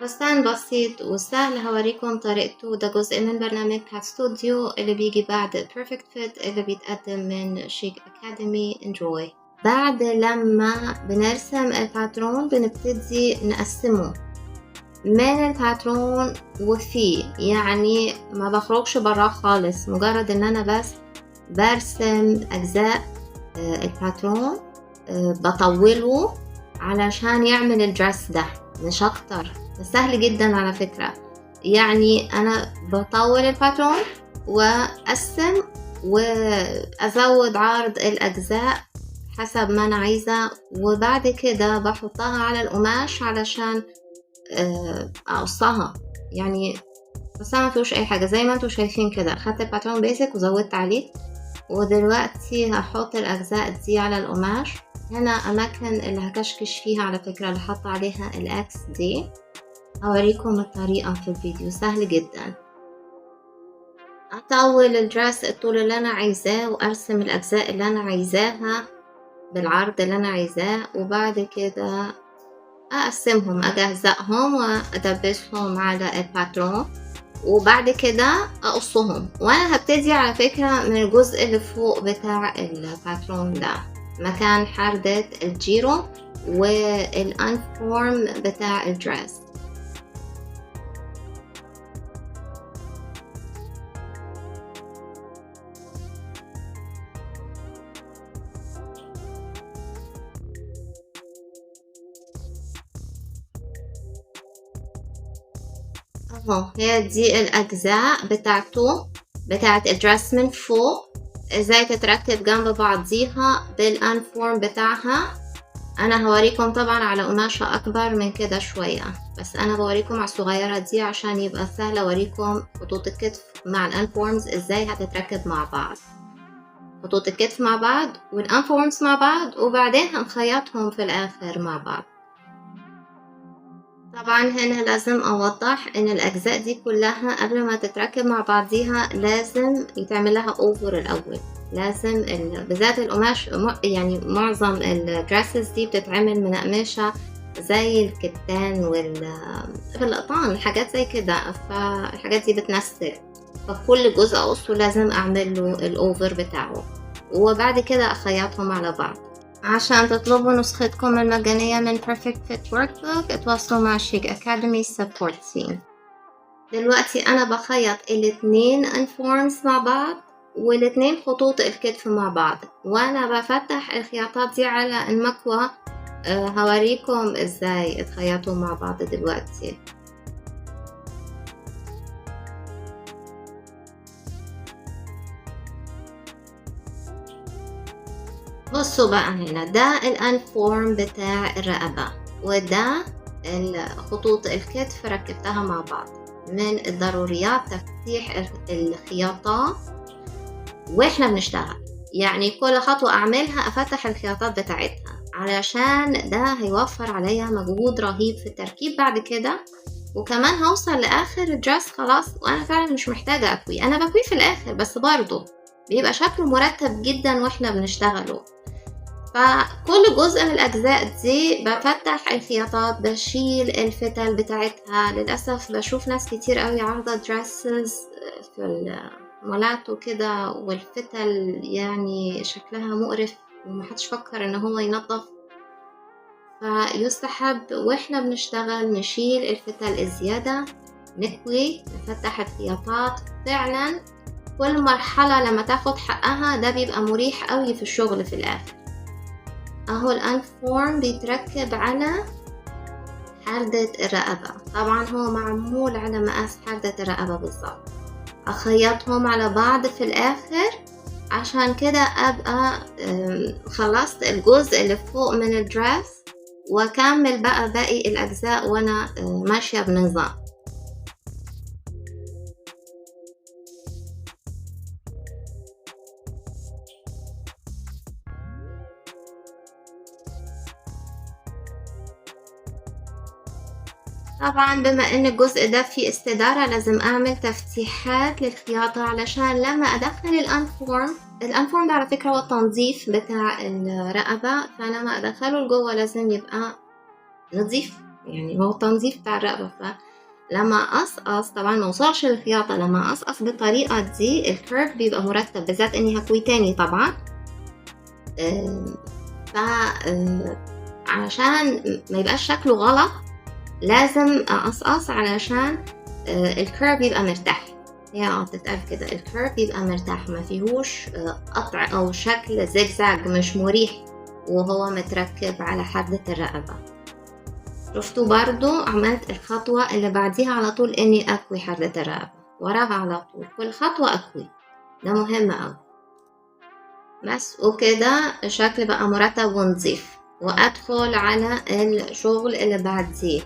فستان بسيط وسهل هوريكم طريقته. ده جزء من برنامج هات ستوديو اللي بيجي بعد Perfect Fit اللي بيتقدم من شيك أكاديمي. Enjoy. بعد لما بنرسم الباترون بنبتدي نقسمه من الباترون وفيه، يعني ما بخرجش براه خالص، مجرد ان انا بس برسم اجزاء الباترون بطوله علشان يعمل الدرس ده، مش اكتر. سهل جدا على فكرة، يعني انا بطول الباترون واقسم وازود عرض الاجزاء حسب ما انا عايزة، وبعد كده بحطها على القماش علشان اقصها. يعني بس ما فيهوش اي حاجة، زي ما انتوا شايفين كده. خدت الباترون بيسك وزودت عليه، ودلوقتي هحط الاجزاء دي على القماش. هنا اماكن اللي هكشكش فيها على فكرة اللي حط عليها الاكس دي. هوريكم الطريقة في الفيديو، سهل جدا. اطول الدرس الطول اللي انا عايزاه وارسم الاجزاء اللي انا عايزاها بالعرض اللي انا عايزاه، وبعد كده اقسمهم اجزأهم وادبسهم على الباترون، وبعد كده اقصهم. وانا هبتدي على فكرة من الجزء اللي فوق بتاع الباترون ده، مكان حردة الجيرو والانفورم بتاع الدرس. اهو هي دي الاجزاء بتاعته بتاعت الدرس من فوق، ازاي تتركب جنب بعضيها بالانفورم بتاعها. انا هوريكم طبعا على قماشة اكبر من كده شوية، بس انا بوريكم على الصغيرة دي عشان يبقى سهل اوريكم خطوط الكتف مع الانفورمز ازاي هتتركب مع بعض. خطوط الكتف مع بعض والانفورمز مع بعض، وبعدين هنخيطهم في الاخر مع بعض. طبعا هنا لازم اوضح ان الاجزاء دي كلها قبل ما تتركب مع بعضيها لازم يتعمل لها اوفر الاول. لازم بالذات القماش، يعني معظم الدراسز دي بتتعمل من قماشة زي الكتان والقطان، حاجات زي كده، فالحاجات دي بتنسر، فكل جزء اقصه لازم اعمل له الاوفر بتاعه، وبعد كده اخيطهم على بعض. عشان تطلبوا نسختكم المجانية من Perfect Fit Workbook اتواصلوا مع شيك أكاديمي Support Team. دلوقتي أنا بخيط الاتنين انفورمز مع بعض والاتنين خطوط الكتف مع بعض، وأنا بفتح الخياطات دي على المكوى. هوريكم ازاي اتخيطوا مع بعض دلوقتي. بصوا بقى، هنا ده الانفورم بتاع الرقبة، وده خطوط الكتف ركبتها مع بعض. من الضروريات تفتيح الخياطات واحنا بنشتغل، يعني كل خطوة اعملها افتح الخياطات بتاعتها علشان ده هيوفر عليا مجهود رهيب في التركيب بعد كده، وكمان هوصل لاخر الدرس خلاص وانا فعلا مش محتاجة اكوي. انا بكوي في الاخر بس برضو بيبقى شكله مرتب جدا واحنا بنشتغله. فكل جزء من الأجزاء دي بفتح الخياطات، بشيل الفتل بتاعتها. للأسف بشوف ناس كتير قوي عارضة دريسز في المولات وكده، والفتل يعني شكلها مقرف ومحدش فكر ان هو ينظف. فيستحب واحنا بنشتغل نشيل الفتل الزيادة، نكوي، نفتح الخياطات. فعلا كل مرحلة لما تاخد حقها ده بيبقى مريح قوي في الشغل في الآخر. اهو الانفورم بيتركب على حردة الرقبة، طبعا هو معمول على مقاس حردة الرقبة بالظبط. اخيطهم على بعض في الاخر عشان كده ابقى خلصت الجزء اللي فوق من الدرس، واكمل بقى باقي الاجزاء وانا ماشية بنظام. طبعا بما ان الجزء ده فيه استدارة لازم اعمل تفتيحات للخياطة علشان لما ادخل الانفورم ده على فكرة هو التنظيف بتاع الرقبة، فلما ادخله لجوه لازم يبقى نظيف، يعني هو التنظيف بتاع الرقبة. فلما أقصقص طبعا ما وصلش الخياطة، لما أقصقص بالطريقة دي الكيرف بيبقى مرتب، بالذات إني هكوي تاني طبعا. عشان ما يبقاش شكله غلط لازم أقصقص علشان الكيرف يبقى مرتاح. هي بتتقال كده، الكيرف يبقى مرتاح ما فيهوش قطع أو شكل زجزاج مش مريح وهو متركب على حردة الرقبة. شفتوا برضو عملت الخطوة اللي بعديها على طول إني أكوي حردة الرقبة، وراها على طول كل خطوة أكوي، ده مهم أوي. بس وكده الشكل بقى مرتب ونظيف. وأدخل على الشغل اللي بعديه.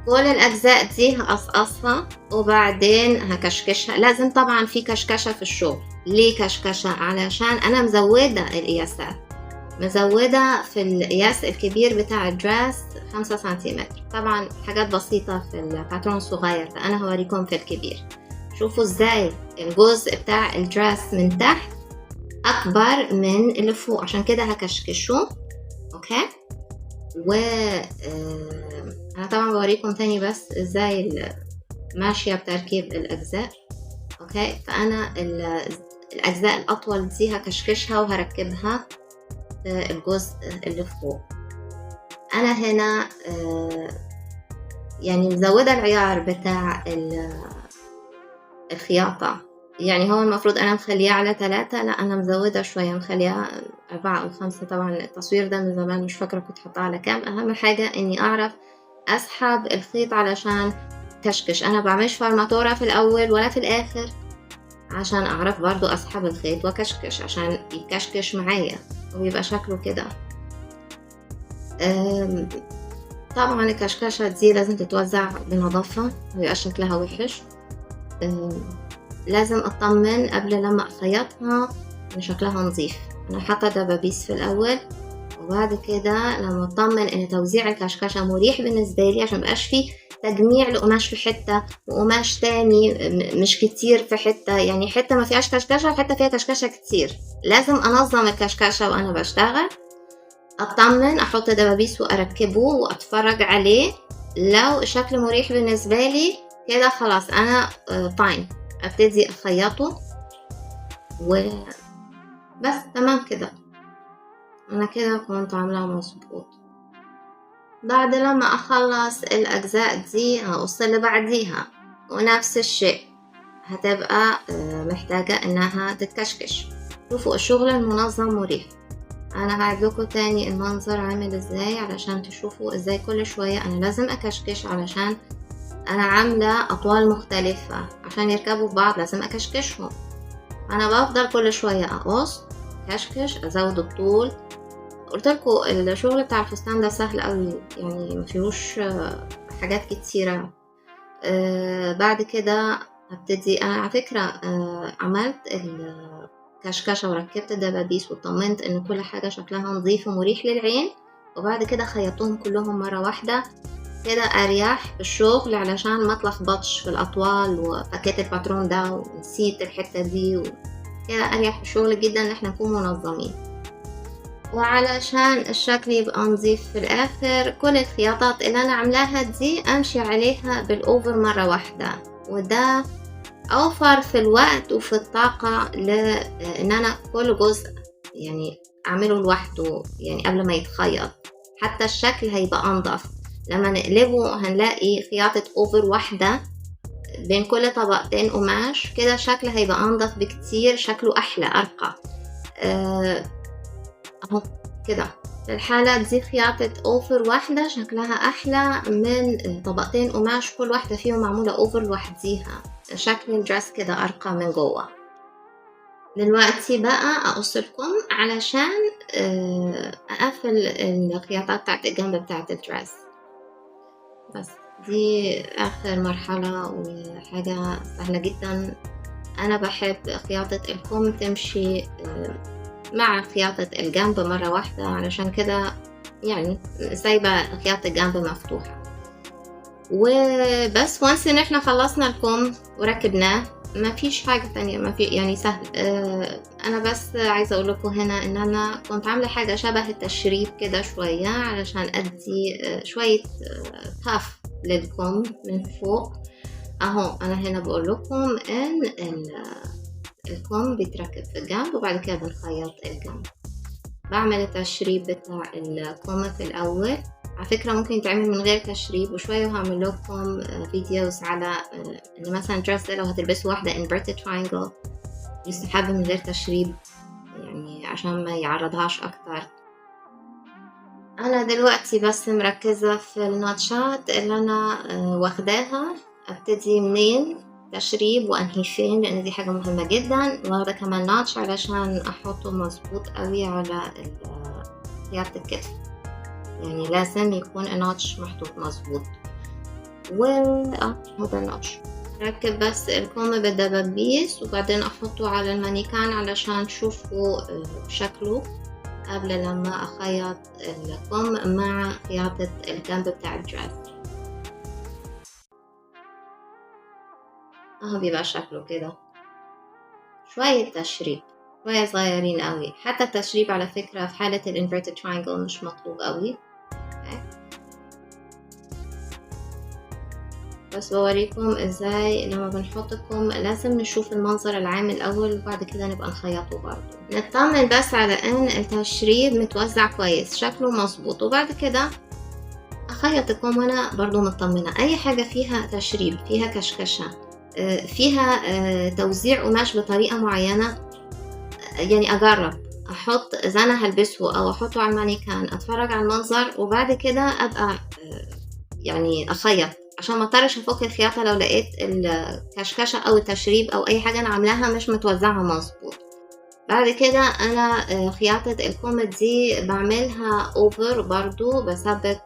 كل الأجزاء دي هقصقصها وبعدين هكشكشها. لازم طبعا في كشكشة في الشغل. ليه كشكشة؟ علشان أنا مزودة القياسات، مزودة في القياس الكبير بتاع الدراس 5 سنتيمتر. طبعا حاجات بسيطة في الباترون الصغير ده، أنا هوريكم في الكبير. شوفوا ازاي الجزء بتاع الدراس من تحت أكبر من اللي فوق، عشان كده هكشكشه. أوكي، أنا طبعا بوريكم تاني بس ازاي ماشية بتركيب الأجزاء. أوكي، فأنا الأجزاء الأطول دي هكشكشها وهركبها في الجزء اللي فوق. أنا هنا يعني مزودة العيار بتاع الخياطة. يعني هو المفروض أنا مخليها على 3، لا أنا مزودة شوية، مخليها 4 أو 5. طبعا التصوير ده من زمان مش فاكرة كنت حطها على كام. أهم حاجة إني أعرف أسحب الخيط علشان كشكش. أنا بعملش فرماتورة في الأول ولا في الآخر، عشان أعرف برضو أسحب الخيط وكشكش عشان يكشكش معايا ويبقى شكله كده. طبعا الكشكشة دي لازم تتوزع بنظافة ويبقى شكلها وحش. لازم أطمن قبل لما أخيطها إن شكلها نظيف. أنا حاطة دبابيس في الأول، وبعد كده لما أطمن إن توزيع الكشكشة مريح بالنسبة لي، عشان مبقاش فيه تجميع لقماش في حتة وقماش تاني مش كتير في حتة، يعني حتة ما فيهاش كشكشة وحتة فيها كشكشة كتير. لازم أنظم الكشكشة وأنا بشتغل، أطمن، أحط دبابيس وأركبه وأتفرج عليه. لو الشكل مريح بالنسبة لي كده خلاص أنا فاين، أبتدي أخيطه وبس. تمام كده، أنا كده كنت عاملها مظبوط. بعد لما أخلص الأجزاء دي هقص اللي بعديها، ونفس الشيء هتبقى محتاجة إنها تتكشكش. شوفوا الشغل المنظم مريح. أنا هعيدلكوا تاني المنظر عامل إزاي علشان تشوفوا إزاي كل شوية أنا لازم أكشكش، علشان أنا عاملة أطوال مختلفة عشان يركبوا في بعض، لازم أكشكشهم. أنا بفضل كل شوية أقص، كشكش، أزود الطول. قلتلكوا الشغل بتاع الفستان ده سهل قوي، يعني مفيهوش حاجات كتيرة. بعد كده هبتدي أنا على فكرة عملت الكشكشة وركبت الدبابيس وطمنت إن كل حاجة شكلها نظيف ومريح للعين، وبعد كده خيطتهم كلهم مرة واحدة كده أريح في الشغل علشان ما اتلخبطش في الأطوال وفكيت الباترون ده ونسيت الحتة دي كده أريح في الشغل جدا إن احنا نكون منظمين. وعلشان الشكل يبقى نظيف في الآخر، كل الخياطات اللي أنا عاملاها دي أمشي عليها بالأوفر مرة واحدة، وده أوفر في الوقت وفي الطاقة لأن أنا كل جزء يعني أعمله لوحده، يعني قبل ما يتخيط. حتى الشكل هيبقى أنظف لما نقلبه، هنلاقي خياطة أوفر واحدة بين كل طبقتين قماش، كده الشكل هيبقى أنظف بكتير، شكله أحلى أرقى. اهو كده في الحالة دي خياطة اوفر واحدة شكلها احلى من طبقتين قماش كل واحدة فيهم معمولة اوفر لوحديها، شكل الدرس كده ارقى من جوه. دلوقتي بقى اقص لكم علشان اقفل الخياطات بتاعت الجنب بتاعت الدرس. بس دي اخر مرحلة وحاجة سهلة جدا. انا بحب خياطة الكم تمشي مع خياطة الجنب مرة واحدة، علشان كده يعني سايبة خياطة الجنب مفتوحة. وبس وانس ان احنا خلصنا الكم وركبناه، ما فيش حاجة تانية، ما في يعني سهل. أنا بس عايزة أقول لكم هنا إن أنا كنت عاملة حاجة شبه التشريب كده شوية علشان أدي شوية باف للكم من فوق أهو. أنا هنا بقول لكم إن الكم بيتركب في الجنب وبعد كده بنخيط الجنب. بعمل التشريب بتاع الكم في الأول. على فكرة ممكن يتعمل من غير تشريب، وشوية وهعمل لكم فيديوز على إن مثلا درس لو هتلبسوا واحدة inverted triangle يستحب من غير تشريب، يعني عشان ما يعرضهاش أكتر. أنا دلوقتي بس مركزة في الناتشات اللي أنا واخداها، أبتدي منين تشريب وأنهي فين، لأن دي حاجة مهمة جدا. واخدة كمان ناتش علشان أحطه مظبوط قوي على خياطة الكتف، يعني لازم يكون الناتش محطوط مظبوط. هذا الناتش. ركب بس الكم بالدبابيس وبعدين أحطه على المانيكان علشان تشوفوا شكله قبل لما أخيط الكم مع خياطة الجنب بتاع الدرس. بيبقى شكله كده. شوية تشريب، شوية صغيرين قوي. حتى التشريب على فكرة في حالة الانفيرتد تراينجل مش مطلوب قوي. بس بوريكم ازاي لما بنحطكم لازم نشوف المنظر العام الاول وبعد كده نبقى نخيطه برضه. نطمن بس على ان التشريب متوزع كويس شكله مظبوط، وبعد كده اخيطكم وانا برضه مطمنه. اي حاجه فيها تشريب، فيها كشكشه، فيها توزيع قماش بطريقه معينه، يعني اجرب احط اذا انا هلبسه او احطه على المانيكان، اتفرج على المنظر وبعد كده ابقى يعني اخيط عشان ما اضطرش افك الخياطه لو لقيت الكشكشه او التشريب او اي حاجه انا عاملاها مش متوزعه مظبوط. بعد كده انا خياطه الكم دي بعملها اوفر برضو، بثبت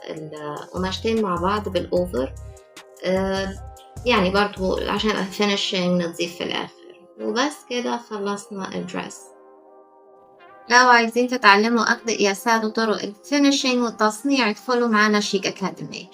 القماشتين مع بعض بالاوفر، يعني برضو عشان فينيشينج نضيف في الاخر. وبس كده خلصنا الدرس. لو عايزين تتعلموا اخذ قياسات وطرق الفينيشينج والتصنيع ادخلوا معنا شيك اكاديمي.